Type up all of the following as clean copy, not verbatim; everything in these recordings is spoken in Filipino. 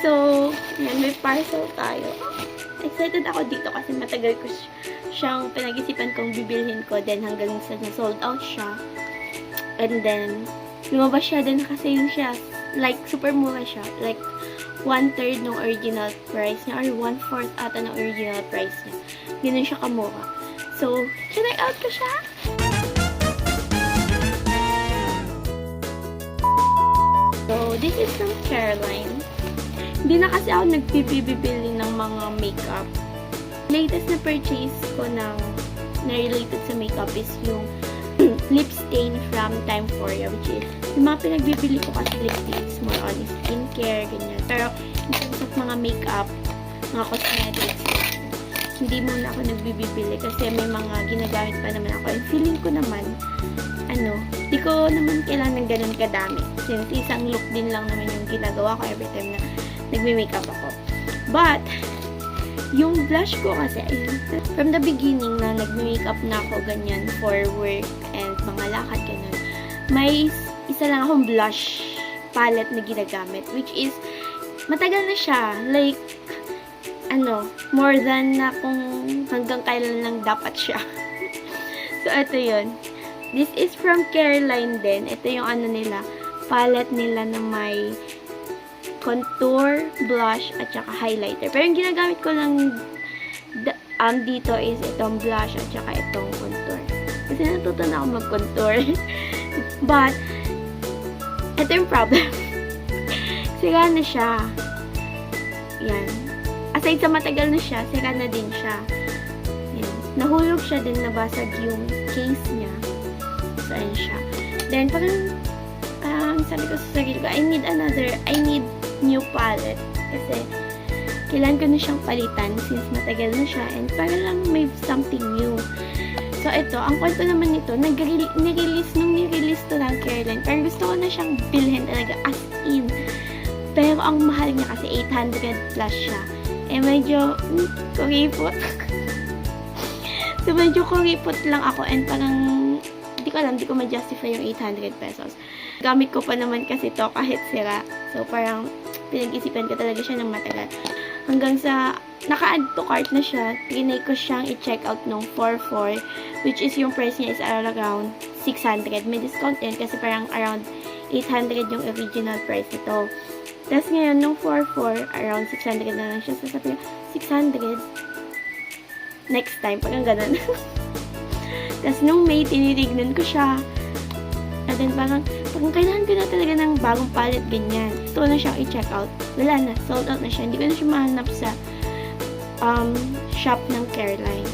So, yan, may parcel tayo. Excited ako dito kasi matagal ko siyang pinag-isipan kong bibilhin ko. Then, hanggang sa sold out siya. And then, lumabas siya. Then, kasi yun siya. Like, super mura siya. Like, 1/3 ng original price niya. Or 1/4 ata ng original price niya. Ganun siya kamura. So, check out ko siya. So, this is from Caroline. Hindi na kasi ako nagpipibili ng mga makeup. Latest na purchase ko na related sa makeup is yung lip stain from Time Foria, which is yung mga pinagbibili ko kasi lipsticks, more on skincare, ganyan. Pero, in terms of mga makeup, mga cosmetics, hindi muna ako nagbibili kasi may mga ginagamit pa naman ako. And feeling ko naman, di ko naman kailangan ng ganun kadami. Since isang look din lang naman yung ginagawa ko every time na nagme-makeup ako. But, yung blush ko kasi, from the beginning na nagme-makeup na ako ganyan for work and mga lakad ganun, may isa lang akong blush palette na ginagamit, which is, matagal na siya. Like, more than na kung hanggang kailan lang dapat siya. So, ito yun. This is from Caroline din. Ito yung nila, palette nila na may contour, blush, at saka highlighter. Pero yung ginagamit ko lang dito is itong blush at saka itong contour. Kasi natuto na ako mag-contour. But, ito yung problem. Sira na siya. Yan. Aside sa matagal na siya, sira na din siya. Yan. Nahulog siya din, nabasag yung case niya. So, ayan siya. Then, parang sabi ko sa sarili ko, I need new palette. Kasi, kailan ko na siyang palitan since matagal na siya and para lang may something new. So, ito, ang kwento naman nito, nirelease to ng Caroline. Parang gusto ko na siyang bilhin talaga as in. Pero, ang mahal niya kasi 800 plus siya. Eh, medyo, kuripot. So, medyo kuripot lang ako and parang, hindi ko ma-justify yung 800 pesos. Gamit ko pa naman kasi to kahit sira. So, parang, pinag-isipan ko talaga siya ng matagal. Hanggang sa, naka-add to cart na siya, trinay ko siyang i-check out nung 4/4, which is yung price niya is around 600. May discount din kasi parang around 800 yung original price nito. Tapos ngayon, nung 4/4, around 600 na lang siya. So, sabi ko, 600? Next time, parang ganun. Tapos nung May, tinitignan ko siya. And then parang kailangan ko na talaga ng bagong palette, ganyan. Gusto ko na siyang i-check out. Wala na, sold out na siya. Hindi ko na siya mahanap sa shop ng Caroline.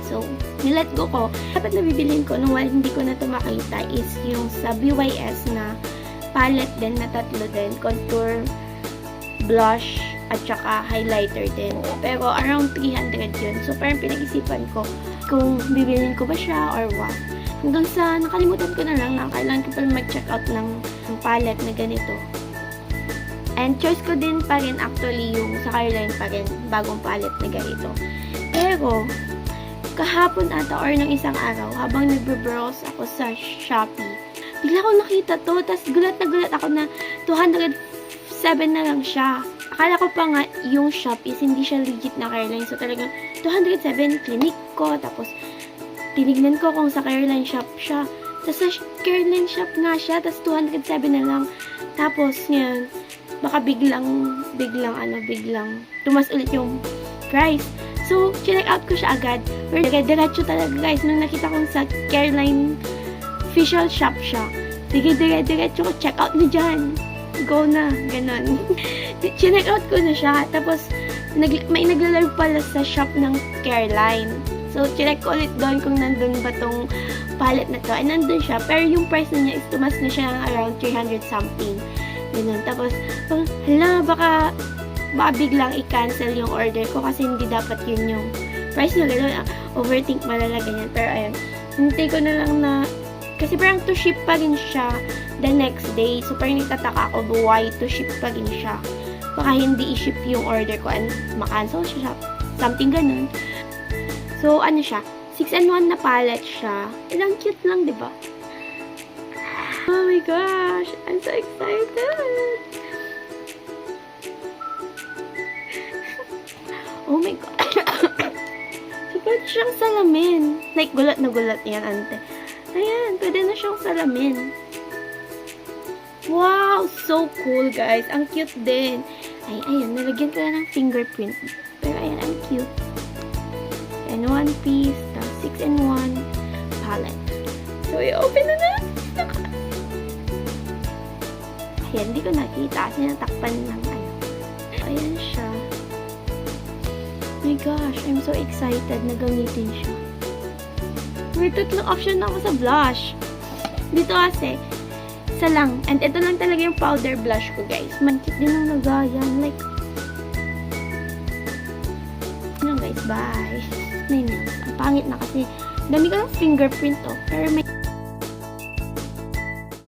So, nilet go ko. Dapat na bibilin ko nung hindi ko na ito makita is yung sa BYS na palette din na tatlo din. Contour, blush, at saka highlighter din. Pero around 300 yun. So, parang pinag-isipan ko kung bibilin ko ba siya or what. Hanggang sa nakalimutan ko na lang na kailangan ko pala mag-check out ng palette na ganito. And choice ko din pa rin actually yung sa Caroline pa rin, bagong palette na ganito. Pero, kahapon ata or ng isang araw, habang nagbe-browse ako sa Shopee, bigla ko nakita to, tas gulat na gulat ako na 207 na lang siya. Akala ko pa nga yung shop is hindi siya legit na Caroline. So talagang 207, clinic ko, tapos tinignan ko kung sa Caroline shop siya. Tapos sa Caroline shop nga siya, tapos 207 na lang. Tapos ngayon, baka biglang tumas ulit yung price. So, check out ko siya agad. Pero diretso talaga guys, nung nakita kong sa Caroline official shop siya. Sige, diretso ko, check out na dyan. Go na, ganon. Check out ko na siya. Tapos, may naglalaro pala sa shop ng Caroline. So, check ko ulit doon kung nandun ba tong palette na to. Ay, nandun siya. Pero yung price na niya is tumas na siya ng around 300 something. Ganun. Tapos, baka biglang i-cancel yung order ko kasi hindi dapat yun yung price niya. Ganun. Overthink malala, ganyan. Pero, ayun. Hintay ko na lang na kasi parang to ship pa rin siya the next day. So, parang nagtataka ako why to ship pa rin siya. Baka hindi i-ship yung order ko and makancel siya. Something ganun. So, siya? 6-in-1 na palette siya. Ilang cute lang, di ba? Oh my gosh! I'm so excited! Oh my God. So, pwede siyang salamin. Like, gulat na gulat yan, ante. Ayan, pwede na siyang salamin. Wow! So cool, guys. Ang cute din. Ay, ayan. Nalagyan ko na ng fingerprint. Pero, ayan, ang cute. And one piece. The 6-in-1 palette. So, i-open na na. Ayan, hindi ko nakita. Kasi natakpan ng ano. Ayan siya. My gosh, I'm so excited na gamitin siya. May tatlong option na ako sa blush. Dito kasi, isa lang. And ito lang talaga yung powder blush ko, guys. Mankit din ang lagayan. Like, yun guys, bye. May nails. Ang pangit na kasi, dami ko ng fingerprint, oh. Pero may